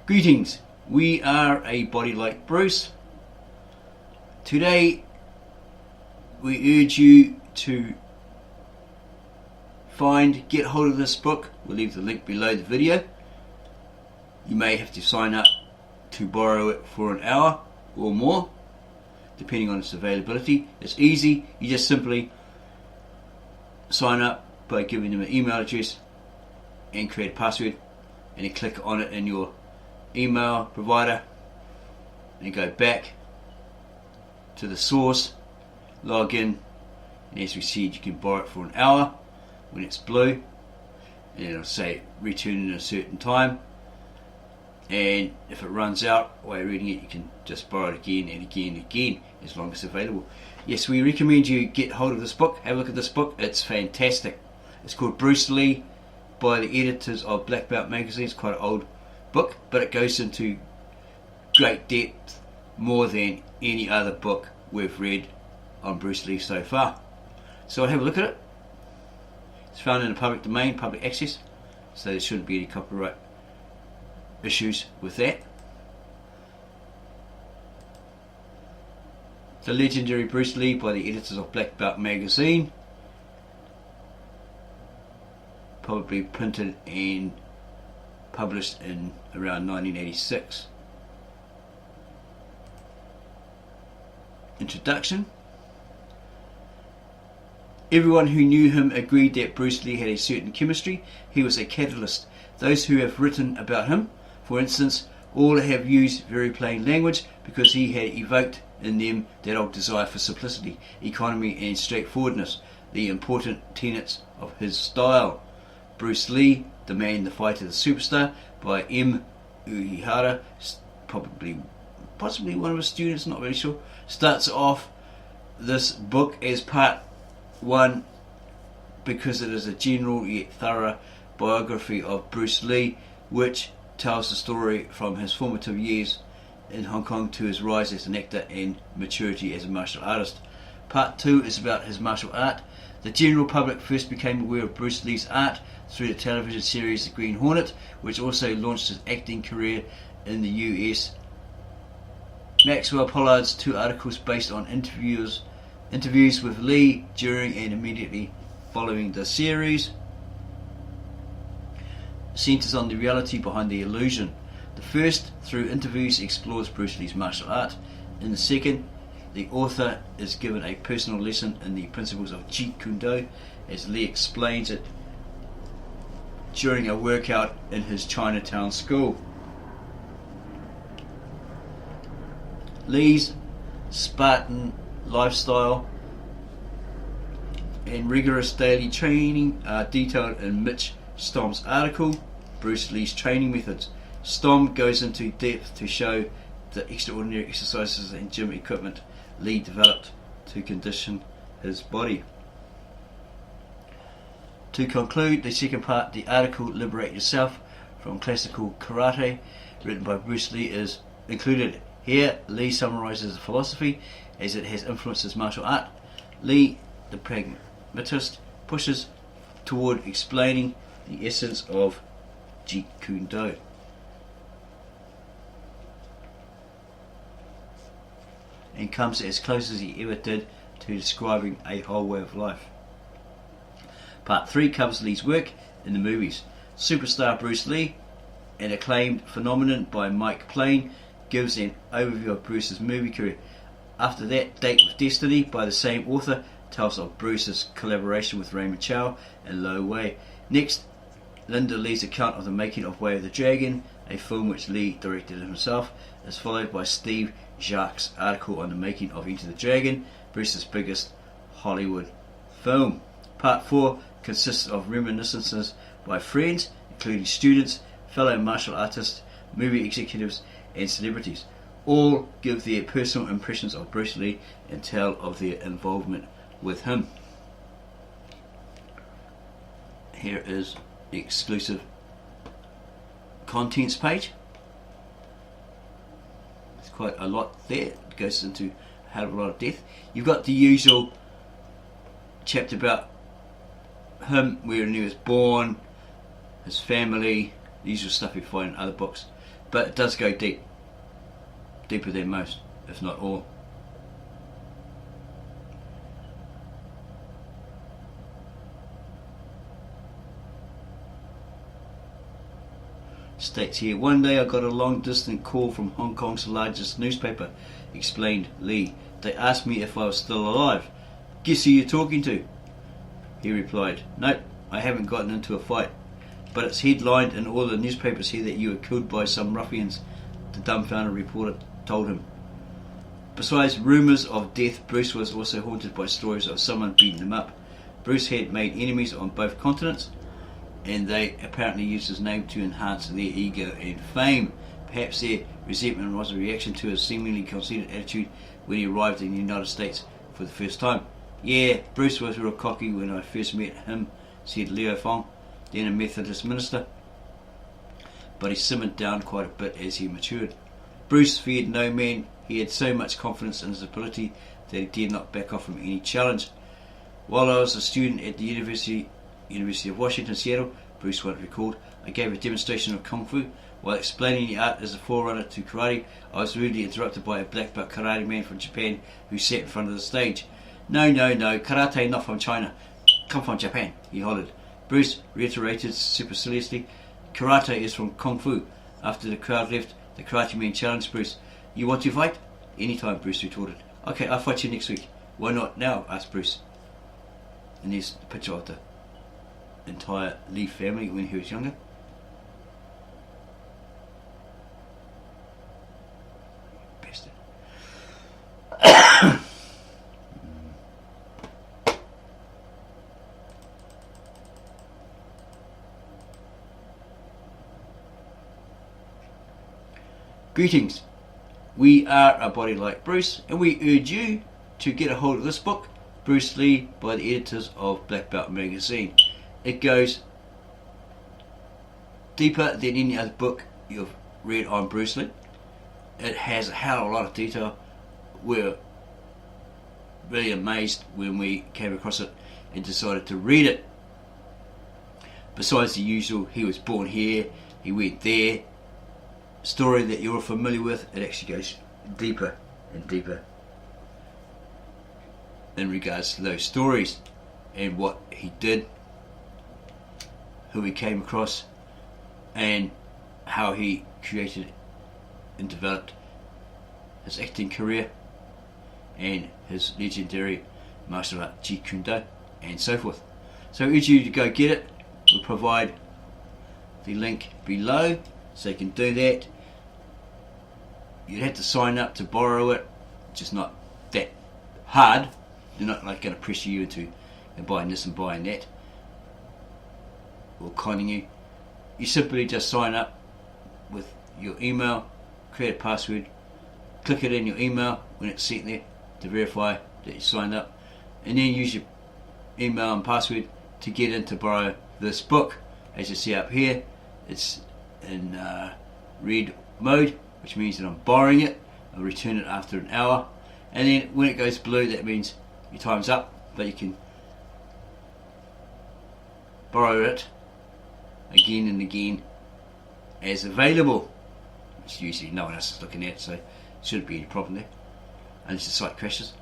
Greetings, we are a body like Bruce. Today we urge you to get hold of this book. We'll leave the link below the video. You may have to sign up to borrow it for an hour or more, depending on its availability. It's easy, you just simply sign up by giving them an email address and create a password, and you click on it in your email provider and go back to the source, log in, and as we said, you can borrow it for an hour when it's blue, and it'll say return in a certain time, and if it runs out while you're reading it, you can just borrow it again and again and again as long as it's available. Yes, we recommend you get hold of this book. Have a look at this book, it's fantastic. It's called Bruce Lee by the editors of Black Belt magazine. It's quite an old book, but it goes into great depth, more than any other book we've read on Bruce Lee so far. So have a look at it. It's found in the public domain, public access, so there shouldn't be any copyright issues with that. The legendary Bruce Lee by the editors of Black Belt magazine, probably printed and published in around 1986. Introduction. Everyone who knew him agreed that Bruce Lee had a certain chemistry. He was a catalyst. Those who have written about him, for instance, all have used very plain language because he had evoked in them that old desire for simplicity, economy and straightforwardness, the important tenets of his style. Bruce Lee, The Man, the Fighter, the Superstar by M. Uehara, possibly one of his students, not very sure, starts off this book as part 1 because it is a general yet thorough biography of Bruce Lee, which tells the story from his formative years in Hong Kong to his rise as an actor and maturity as a martial artist. Part 2 is about his martial art. The general public first became aware of Bruce Lee's art through the television series The Green Hornet, which also launched his acting career in the US. Maxwell Pollard's 2 articles based on interviews with Lee during and immediately following the series centers on the reality behind the illusion. The first, through interviews, explores Bruce Lee's martial art. In the second, the author is given a personal lesson in the principles of Jeet Kune Do as Lee explains it during a workout in his Chinatown school. Lee's Spartan lifestyle and rigorous daily training are detailed in Mitch Stomm's article, Bruce Lee's Training Methods. Stomm goes into depth to show the extraordinary exercises and gym equipment Lee developed to condition his body. To conclude the second part, the article Liberate Yourself from Classical Karate, written by Bruce Lee, is included. Here, Lee summarizes the philosophy as it has influenced his martial art. Lee, the pragmatist, pushes toward explaining the essence of Jeet Kune Do. And comes as close as he ever did to describing a whole way of life. Part 3 covers Lee's work in the movies. Superstar Bruce Lee, an acclaimed phenomenon by Mike Plain, gives an overview of Bruce's movie career. After that, Date with Destiny by the same author tells of Bruce's collaboration with Raymond Chow and Lo Wei. Next, Linda Lee's account of the making of Way of the Dragon, a film which Lee directed himself, is followed by Steve Jacques' article on the making of Enter the Dragon, Bruce's biggest Hollywood film. Part 4 consists of reminiscences by friends, including students, fellow martial artists, movie executives and celebrities. All give their personal impressions of Bruce Lee and tell of their involvement with him. Here is the exclusive contents page. There's quite a lot there. It goes into a hell of a lot of depth. You've got the usual chapter about him, where he was born, his family, the usual stuff you find in other books. but it does go deep, deeper than most, if not all. States here, one day I got a long distance call from Hong Kong's largest newspaper, explained Lee. They asked me if I was still alive. Guess who you're talking to? He replied, nope, I haven't gotten into a fight, but it's headlined in all the newspapers here that you were killed by some ruffians, the dumbfounded reporter told him. Besides rumours of death, Bruce was also haunted by stories of someone beating him up. Bruce had made enemies on both continents, and they apparently used his name to enhance their ego and fame. Perhaps their resentment was a reaction to his seemingly conceited attitude when he arrived in the United States for the first time. Yeah, Bruce was real cocky when I first met him, said Leo Fong, then a Methodist minister, but he simmered down quite a bit as he matured. Bruce feared no man. He had so much confidence in his ability that he dared not back off from any challenge. While I was a student at the University of Washington, Seattle, Bruce once recalled, I gave a demonstration of Kung Fu. While explaining the art as a forerunner to karate, I was rudely interrupted by a black belt karate man from Japan who sat in front of the stage. No, karate not from China, come from Japan, he hollered. Bruce reiterated superciliously, karate is from Kung Fu. After the crowd left, the karate man challenged Bruce. You want to fight? Anytime, Bruce retorted. Okay, I'll fight you next week. Why not now? Asked Bruce. And there's a picture of the entire Lee family when he was younger. Bastard. Greetings. We are a body like Bruce, and we urge you to get a hold of this book, Bruce Lee, by the editors of Black Belt Magazine. It goes deeper than any other book you've read on Bruce Lee. It has a hell of a lot of detail. We're really amazed when we came across it and decided to read it. Besides the usual, he was born here, he went there, story that you're familiar with, it actually goes deeper and deeper in regards to those stories and what he did, who he came across, and how he created and developed his acting career and his legendary martial art Jeet Kune Do and so forth. So I urge you to go get it. We'll provide the link below so you can do that. You'd have to sign up to borrow it, which is not that hard. They're not like going to pressure you into buying this and buying that or conning you. You simply just sign up with your email, create a password, click it in your email when it's sent there to verify that you signed up, and then use your email and password to get in to borrow this book. As you see up here, it's in read mode, which means that I'm borrowing it. I'll return it after an hour, and then when it goes blue, that means your time's up, but you can borrow it again and again as available. It's usually no one else is looking at it, so shouldn't be any problem there, unless the site crashes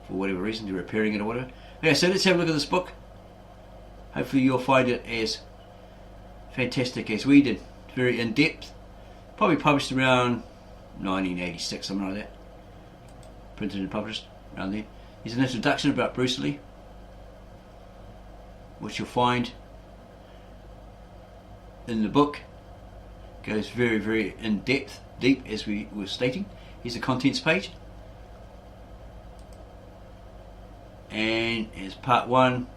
for whatever reason, you're repairing it or whatever. Okay, so let's have a look at this book. Hopefully you'll find it as fantastic as we did. It's very in-depth. Probably published around 1986, something like that. Printed and published around there. Here's an introduction about Bruce Lee, which you'll find in the book. Goes very, very in depth, deep, as we were stating. Here's the contents page. And as part one,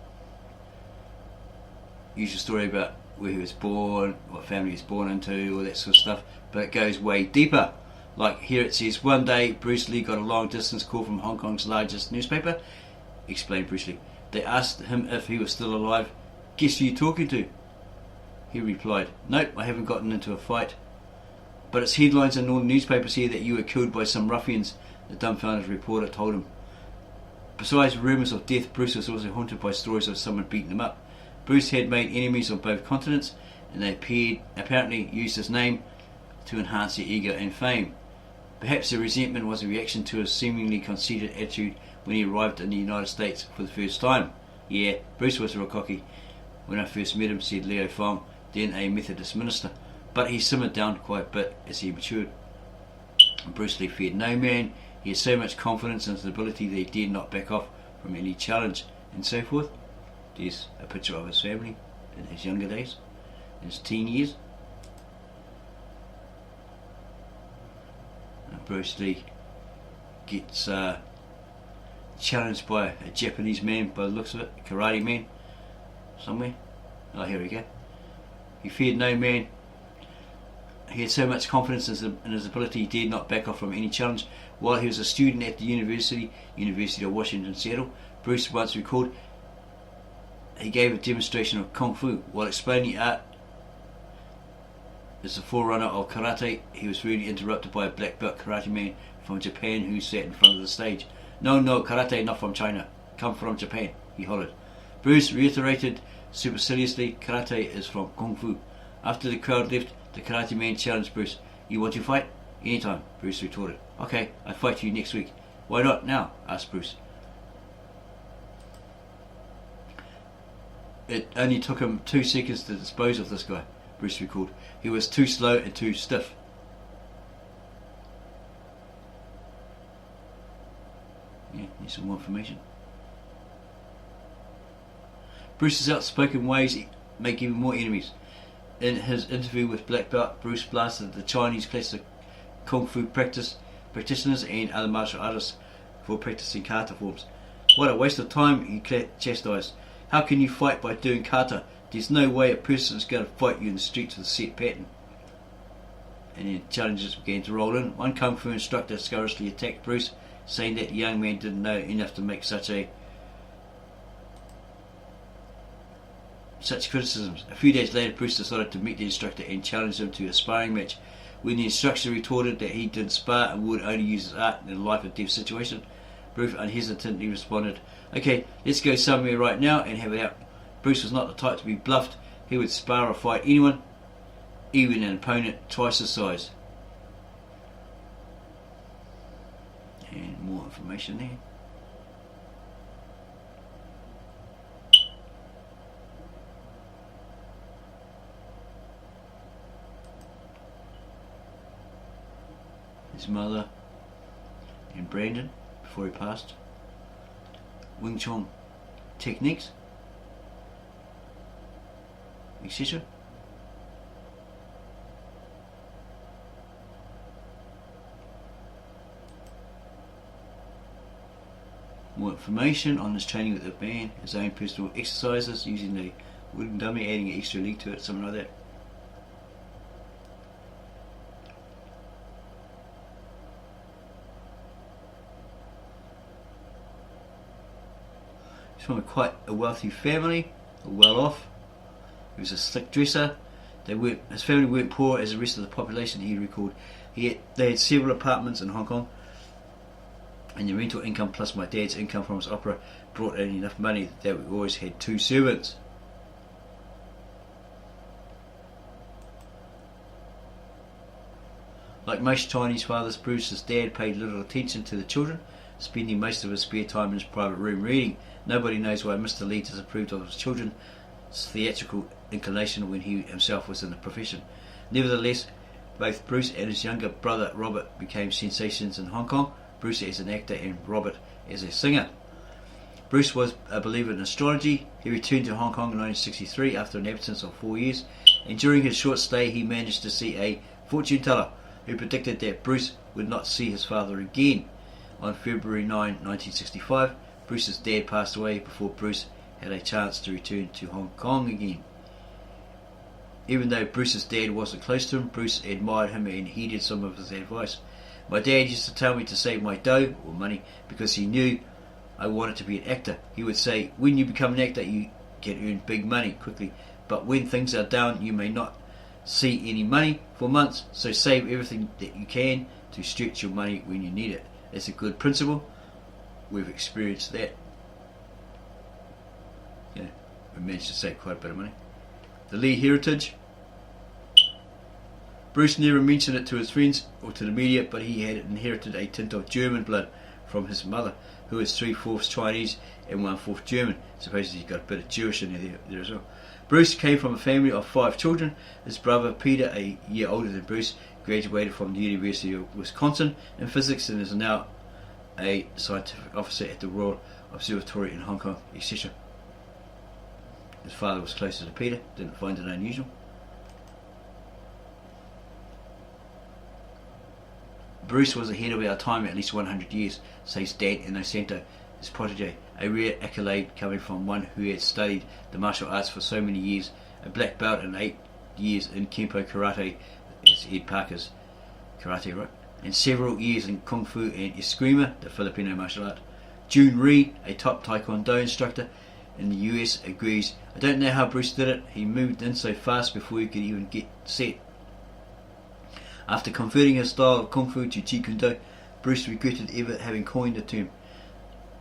usual story about where he was born, what family he was born into, all that sort of stuff, but it goes way deeper. Like here it says, one day Bruce Lee got a long distance call from Hong Kong's largest newspaper, explained Bruce Lee. They asked him if he was still alive. Guess who you talking to? He replied, nope, I haven't gotten into a fight, but it's headlines in all the newspapers here that you were killed by some ruffians, the dumbfounded reporter told him. Besides rumours of death, Bruce was also haunted by stories of someone beating him up. Bruce had made enemies on both continents, and they apparently used his name to enhance their ego and fame. Perhaps the resentment was a reaction to his seemingly conceited attitude when he arrived in the United States for the first time. Yeah, Bruce was real cocky when I first met him, said Leo Fong, then a Methodist minister, but he simmered down quite a bit as he matured. Bruce Lee feared no man. He had so much confidence in his ability that he dared not back off from any challenge, and so forth. There's a picture of his family in his younger days, in his teen years. Bruce Lee gets challenged by a Japanese man, by the looks of it, a karate man, somewhere. Oh, here we go. He feared no man. He had so much confidence in his ability he dared not back off from any challenge. While he was a student at the University of Washington, Seattle, Bruce once recalled he gave a demonstration of Kung Fu. While explaining the art as the forerunner of karate, he was rudely interrupted by a black belt karate man from Japan who sat in front of the stage. No, karate not from China. Come from Japan, he hollered. Bruce reiterated superciliously, karate is from Kung Fu. After the crowd left, the karate man challenged Bruce. You want to fight? Anytime, Bruce retorted. Okay, I'll fight you next week. Why not now? Asked Bruce. It only took him 2 seconds to dispose of this guy, Bruce recalled. He was too slow and too stiff. Yeah, need some more information. Bruce's outspoken ways make even more enemies. In his interview with Black Belt, Bruce blasted the Chinese classic Kung Fu practitioners and other martial artists for practicing kata forms. What a waste of time, he chastised. How can you fight by doing kata? There's no way a person is going to fight you in the streets with a set pattern. And then challenges began to roll in. One Kung Fu instructor scurrilously attacked Bruce, saying that the young man didn't know enough to make such criticisms. A few days later, Bruce decided to meet the instructor and challenge him to a sparring match. When the instructor retorted that he didn't spar and would only use his art in a life or death situation, Bruce unhesitantly responded, okay, let's go somewhere right now and have it out. Bruce was not the type to be bluffed. He would spar or fight anyone, even an opponent twice his size. And more information there. His mother and Brandon, before he passed. Wing Chun techniques, etc. More information on his training with the band, his own personal exercises, using the wooden dummy, adding an extra leg to it, something like that. From quite a wealthy family, or well off. He was a slick dresser. His family weren't poor as the rest of the population, he recalled. They had several apartments in Hong Kong, and the rental income plus my dad's income from his opera brought in enough money that we always had 2 servants. Like most Chinese fathers, Bruce's dad paid little attention to the children, spending most of his spare time in his private room reading. Nobody knows why Mr. Lee disapproved of his children's theatrical inclination when he himself was in the profession. Nevertheless, both Bruce and his younger brother Robert became sensations in Hong Kong, Bruce as an actor and Robert as a singer. Bruce was a believer in astrology. He returned to Hong Kong in 1963 after an absence of 4 years, and during his short stay he managed to see a fortune teller who predicted that Bruce would not see his father again. On February 9, 1965, Bruce's dad passed away before Bruce had a chance to return to Hong Kong again. Even though Bruce's dad wasn't close to him, Bruce admired him and heeded some of his advice. My dad used to tell me to save my dough, or money, because he knew I wanted to be an actor. He would say, when you become an actor, you can earn big money quickly, but when things are down, you may not see any money for months, so save everything that you can to stretch your money when you need it. It's a good principle. We've experienced that. Yeah, we managed to save quite a bit of money. The Lee heritage. Bruce never mentioned it to his friends or to the media, but he had inherited a tint of German blood from his mother, who is 3/4 Chinese and 1/4 German. Supposedly he's got a bit of Jewish in there as well. Bruce came from a family of 5 children. His brother Peter, a year older than Bruce, graduated from the University of Wisconsin in physics and is now a scientific officer at the Royal Observatory in Hong Kong, etc. His father was closer to Peter, didn't find it unusual. Bruce was ahead of our time at least 100 years, says Dan Innocento, his protege, a rare accolade coming from one who had studied the martial arts for so many years, a black belt and 8 years in Kempo Karate, it's Ed Parker's karate, right? And several years in Kung Fu and Eskrima, the Filipino martial art. Jun Rhee, a top Taekwondo instructor in the US, agrees. I don't know how Bruce did it. He moved in so fast before he could even get set. After converting his style of Kung Fu to Jeet Kune Do, Bruce regretted ever having coined the term.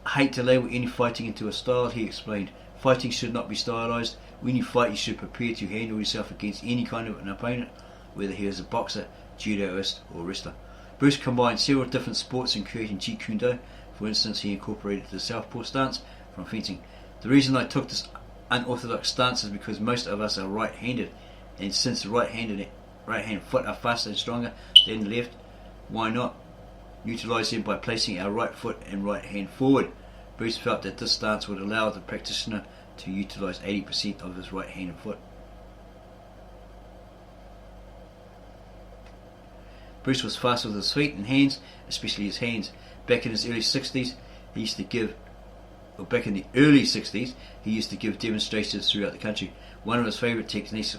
I hate to label any fighting into a style, he explained. Fighting should not be stylized. When you fight, you should prepare to handle yourself against any kind of an opponent, whether he is a boxer, judoist or wrestler. Bruce combined several different sports in creating Jeet Kune Do. For instance, he incorporated the Southpaw Stance from fencing. The reason I took this unorthodox stance is because most of us are right-handed, and since the right-hand foot are faster and stronger than the left, why not utilize them by placing our right foot and right hand forward? Bruce felt that this stance would allow the practitioner to utilize 80% of his right-handed foot. Bruce was fast with his feet and hands, especially his hands. Back in the early 60s, he used to give demonstrations throughout the country. One of his favourite techniques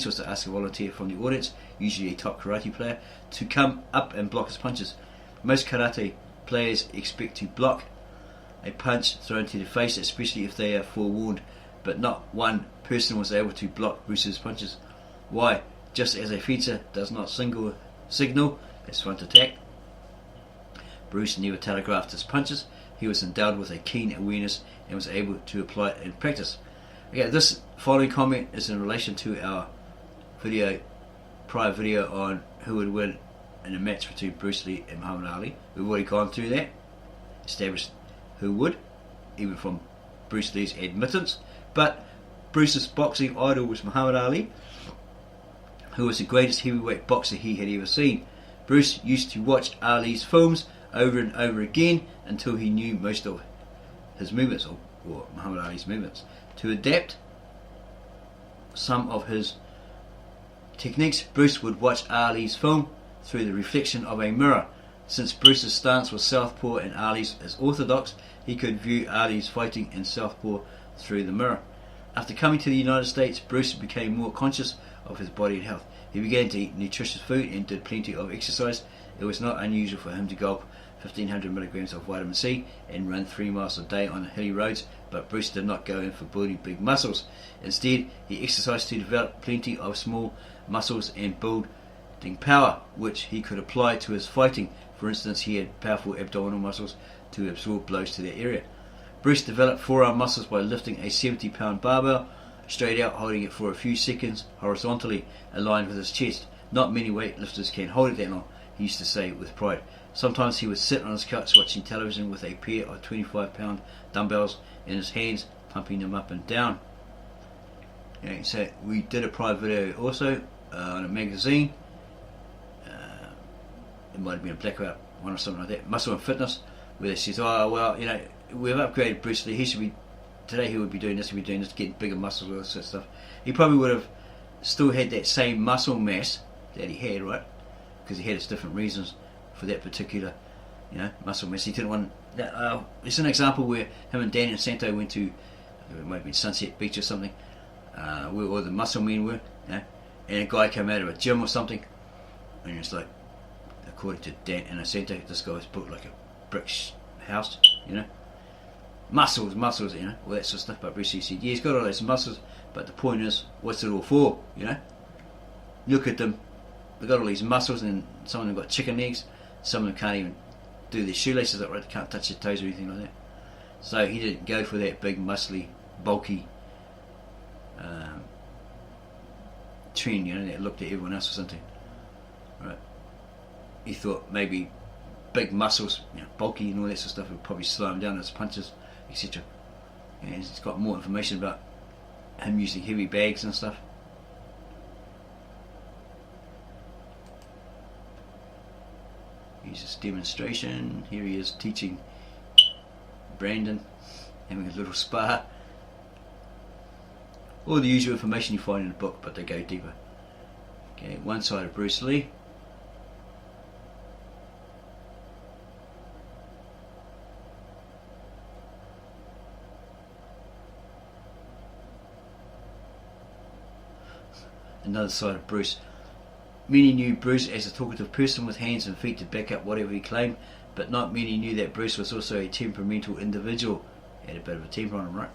was to ask a volunteer from the audience, usually a top karate player, to come up and block his punches. Most karate players expect to block a punch thrown to the face, especially if they are forewarned, but not one person was able to block Bruce's punches. Why? Just as a fencer does not signal its front attack, Bruce never telegraphed his punches. He was endowed with a keen awareness and was able to apply it in practice. Okay, this following comment is in relation to our prior video on who would win in a match between Bruce Lee and Muhammad Ali. We've already gone through that, established who would, even from Bruce Lee's admittance. But Bruce's boxing idol was Muhammad Ali, who was the greatest heavyweight boxer he had ever seen. Bruce used to watch Ali's films over and over again until he knew most of his movements, or Muhammad Ali's movements. To adapt some of his techniques, Bruce would watch Ali's film through the reflection of a mirror. Since Bruce's stance was southpaw and Ali's is orthodox, he could view Ali's fighting in southpaw through the mirror. After coming to the United States, Bruce became more conscious of his body and health. He began to eat nutritious food and did plenty of exercise. It was not unusual for him to gulp 1500 milligrams of vitamin C and run 3 miles a day on hilly roads, but Bruce did not go in for building big muscles. Instead, he exercised to develop plenty of small muscles and building power, which he could apply to his fighting. For instance, he had powerful abdominal muscles to absorb blows to that area. Bruce developed forearm muscles by lifting a 70-pound barbell straight out, holding it for a few seconds horizontally aligned with his chest. Not many weightlifters can hold it that long, he used to say with pride. Sometimes he would sit on his couch watching television with a pair of 25-pound dumbbells in his hands, pumping them up and down. Okay, so we did a prior video also on a magazine. It might have been a Blackout one or something like that, Muscle and Fitness, where they says, oh well, you know, we've upgraded Bruce Lee, today he would be doing this, getting bigger muscles, all that sort of stuff. He probably would have still had that same muscle mass that he had, right? Because he had his different reasons for that particular, muscle mass. He didn't want that. It's an example where him and Dan and Santo went to, it might have been Sunset Beach or something, where all the muscle men were, and a guy came out of a gym or something, and it's like, according to Dan and Santo, this guy was built like a brick house, muscles, all that sort of stuff. But Bruce said, yeah, he's got all those muscles, but the point is, what's it all for? Look at them, they've got all these muscles, and some of them got chicken legs, some of them can't even do their shoelaces up right, they can't touch their toes or anything like that. So he didn't go for that big, muscly, bulky trend, that looked at everyone else or something. Right? He thought maybe big muscles, bulky and all that sort of stuff would probably slow him down in his punches, etc. And he's got more information about him using heavy bags and stuff. Here's his demonstration. Here he is teaching Brandon, having a little spar. All the usual information you find in the book, but they go deeper. Okay, one side of Bruce Lee. Another side of Bruce. Many knew Bruce as a talkative person with hands and feet to back up whatever he claimed, but not many knew that Bruce was also a temperamental individual. He had a bit of a temper on him, right?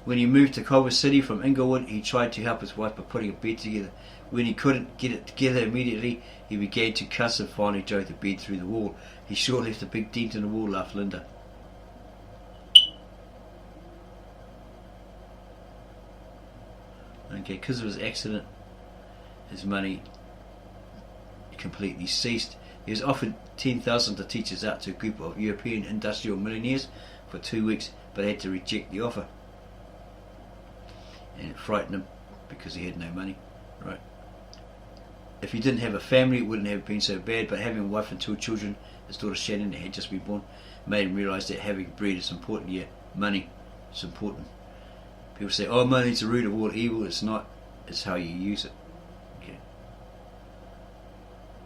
When he moved to Culver City from Inglewood, he tried to help his wife by putting a bed together. When he couldn't get it together immediately, he began to cuss and finally drove the bed through the wall. He sure left a big dent in the wall, laughed Linda. Okay, because of his accident, his money completely ceased. He was offered $10,000 to teach us out to a group of European industrial millionaires for 2 weeks, but had to reject the offer. And it frightened him because he had no money, right? If he didn't have a family, it wouldn't have been so bad, but having a wife and 2 children, his daughter Shannon, that had just been born, made him realise that having bread is important. Yeah, money is important. People say, oh, money's the root of all evil. It's not. It's how you use it. Okay.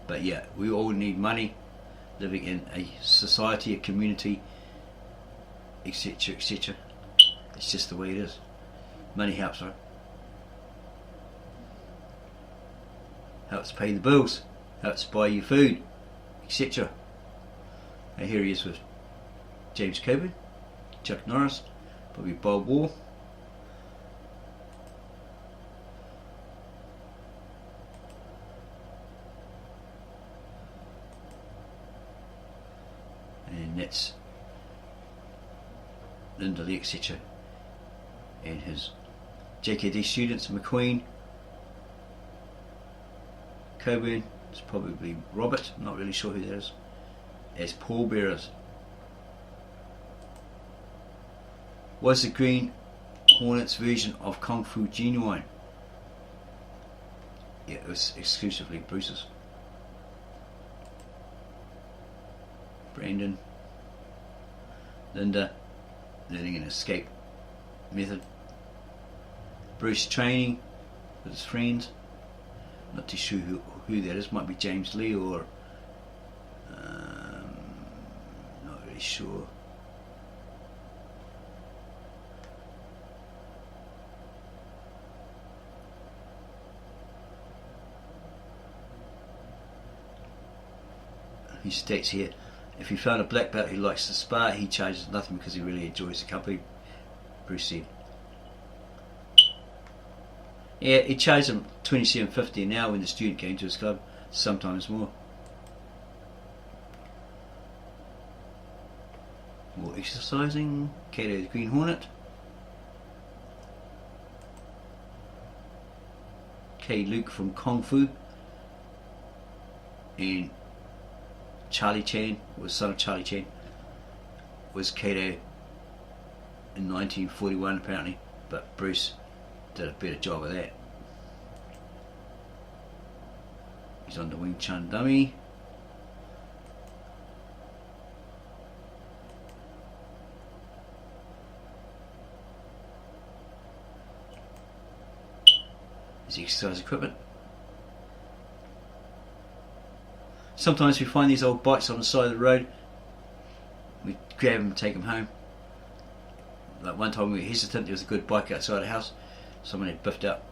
But yeah, we all need money, living in a society, a community, etc., etc. It's just the way it is. Money helps, right? Helps pay the bills, helps buy you food, etc. And here he is with James Coburn, Chuck Norris, probably Bob Wall. And that's Linda Lee, etc. And his JKD students, McQueen, Coburn, it's probably Robert, I'm not really sure who that is, as pallbearers. Was the Green Hornet's version of Kung Fu genuine? Yeah, it was exclusively Bruce's. Brandon, Linda, learning an escape method. Bruce training with his friends. Not too sure who that is. Might be James Lee or not really sure. He states here, if he found a black belt who likes to spar, he charges nothing because he really enjoys the company. Bruce said. Yeah, he charged him $27.50 an hour when the student came to his club, sometimes more. More exercising. Kato the Green Hornet. K. Luke from Kung Fu. And Charlie Chan, was son of Charlie Chan, was Kato in 1941 apparently, but Bruce did a better job of that. He's on the Wing Chun dummy. His exercise equipment. Sometimes we find these old bikes on the side of the road. We grab them and take them home. Like one time we were hesitant, there was a good bike outside the house. Someone had biffed up.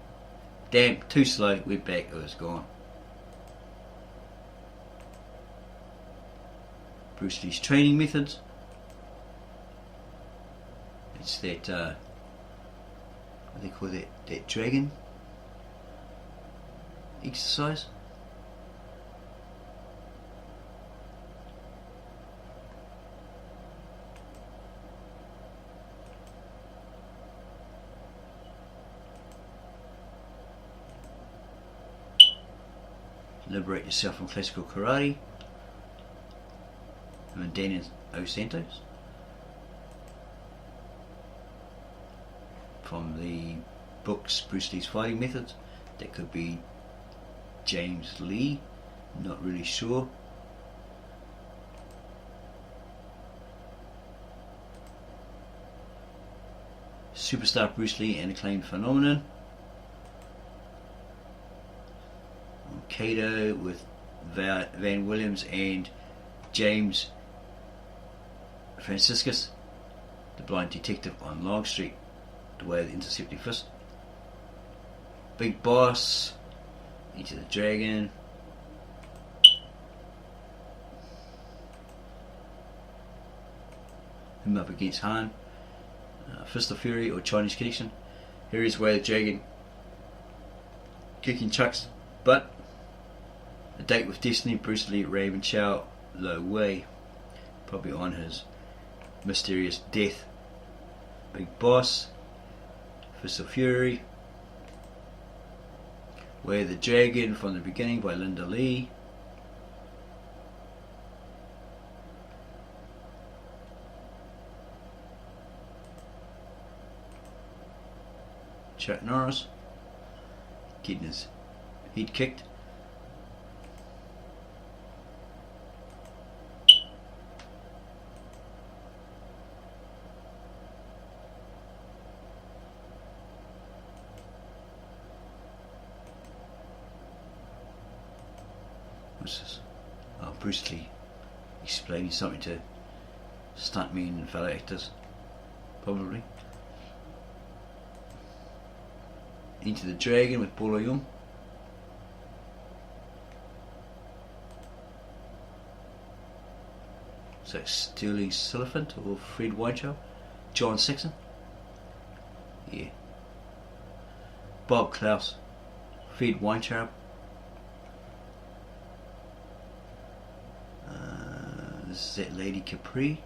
Damn, too slow, went back, it was gone. Bruce Lee's training methods. It's that, what do they call that dragon exercise. Liberate Yourself from Classical Karate, and Daniel O. Santos. From the books Bruce Lee's Fighting Methods, that could be James Lee, not really sure. Superstar Bruce Lee and Acclaimed Phenomenon. Kato with Van Williams and James Franciscus, The Blind Detective on Long Street, The Way of the Intercepting Fist. Big Boss, Into the Dragon. Him Up Against Han. Fist of Fury or Chinese Connection. Here is Way of the Dragon kicking Chuck's butt. A Date with Destiny, Bruce Lee, Raven Chow, Lo Wei, probably on his mysterious death. Big Boss, Fist of Fury, Way of the Dragon from the Beginning by Linda Lee. Chuck Norris getting his head kicked. What's this? Oh, Bruce Lee explaining something to stuntmen and fellow actors, probably. Into the Dragon with Bolo Young. So Sterling Silliphant or Fred Whitechow. John Saxon. Yeah. Bob Klaus. Fred Whitechow. This is that Lady Capri.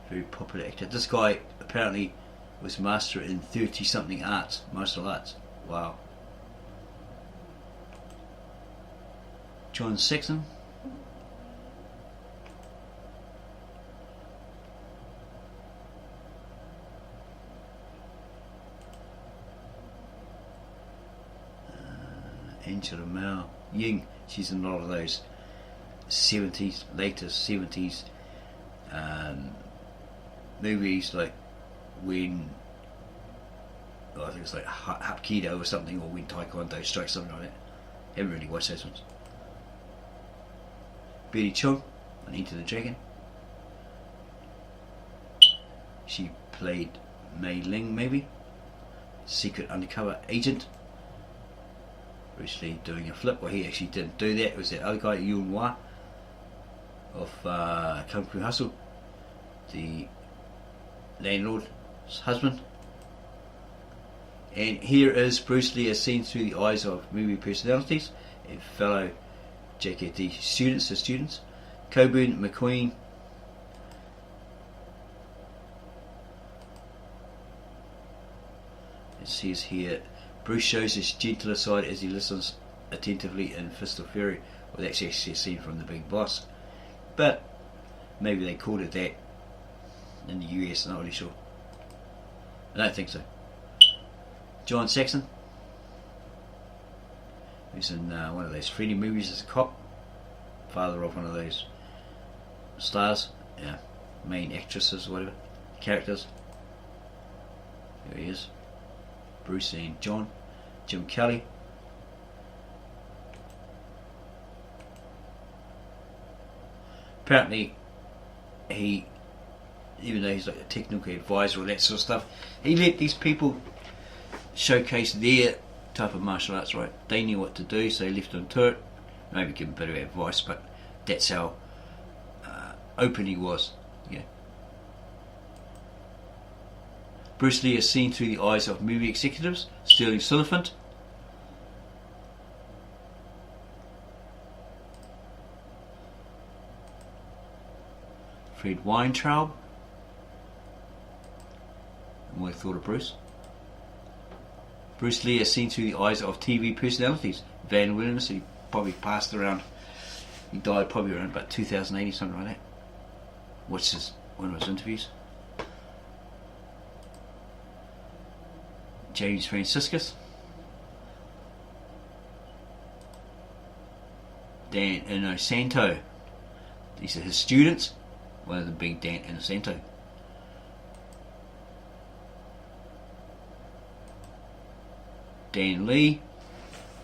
Very popular actor. This guy apparently was master in 30 something arts, martial arts. Wow. John Saxon. Angela Mao Ying. She's in a lot of those 70s, latest 70s movies, like when I think it's like Hapkido or something, or when Taekwondo strikes, something like that. Haven't really watched those ones. Betty Chung on Into the Dragon. She played Mei Ling, maybe. Secret undercover agent. Bruce Lee doing a flip. Well, he actually didn't do that. It was that other guy, Yuen Wah, of Kung Fu Hustle, the landlord's husband. And here is Bruce Lee as seen through the eyes of movie personalities and fellow JKT students. His students, Coburn McQueen, it says here, Bruce shows his gentler side as he listens attentively in Fist of Fury. Well, that's actually a scene from The Big Boss, but maybe they called it that in the US, not really sure. I don't think so. John Saxon, who's in one of those Freddy movies as a cop, father of one of those stars, main actresses or whatever, characters. Here he is. Bruce and John. Jim Kelly. Apparently he, even though he's like a technical advisor or that sort of stuff, he let these people showcase their type of martial arts, right? They knew what to do, so he left them to it. Maybe give them a bit of advice, but that's how open he was. Yeah. Bruce Lee is seen through the eyes of movie executives. Sterling Silliphant. Fred Weintraub. And what I thought of Bruce. Bruce Lee is seen through the eyes of TV personalities. Van Williams, he probably passed around, he died probably around about 2080, something like that. Watched one of his interviews. James Franciscus. Dan Inosanto. These are his students. One of them being Dan Inosanto. Dan Lee.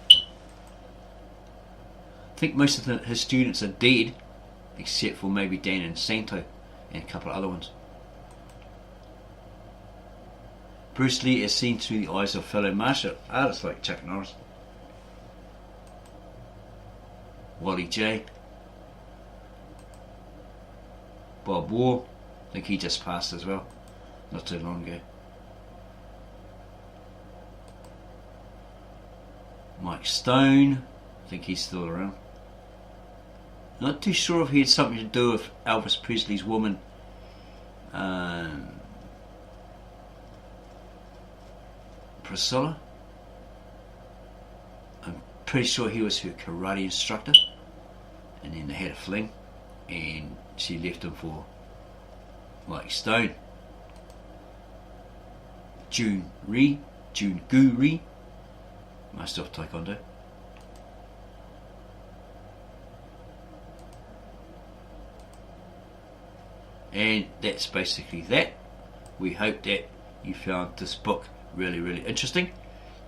I think most of his students are dead, except for maybe Dan Inosanto and a couple of other ones. Bruce Lee is seen through the eyes of fellow martial artists like Chuck Norris, Wally J, Bob War. I think he just passed as well, not too long ago. Mike Stone, I think he's still around. Not too sure if he had something to do with Elvis Presley's woman, Priscilla. I'm pretty sure he was her karate instructor, and then they had a fling, and she left him for Mike Stone. June Gu Ri, master of Taekwondo. And that's basically that. We hope that you found this book really interesting,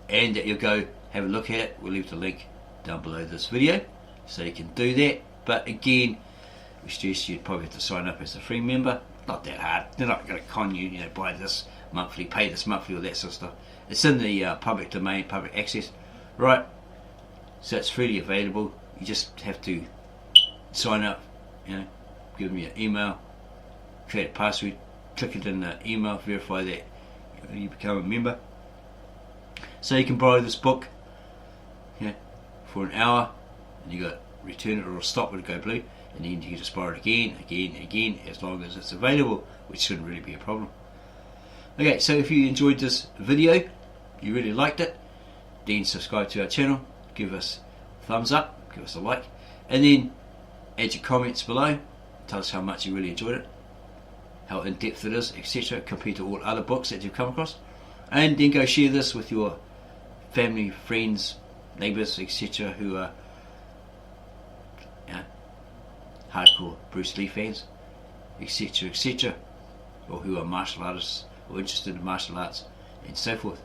and that you'll go have a look at it. We'll leave the link down below this video so you can do that. But again, we suggest you'd probably have to sign up as a free member. Not that hard. They're not going to con you, buy this monthly, pay this monthly, or that sort of stuff. It's in the public domain, public access, right? So it's freely available. You just have to sign up, give me an email, create a password, click it in the email, verify that you become a member, so you can borrow this book for an hour, and you got return it or stop it, go blue, and then you can just borrow it again, as long as it's available, which shouldn't really be a problem. Okay, so if you enjoyed this video, you really liked it, then subscribe to our channel, give us a thumbs up, give us a like, and then add your comments below, tell us how much you really enjoyed it, how in depth it is, etc., compared to all other books that you've come across, and then go share this with your family, friends, neighbours, etc., who are hardcore Bruce Lee fans, etc., or who are martial artists or interested in martial arts and so forth.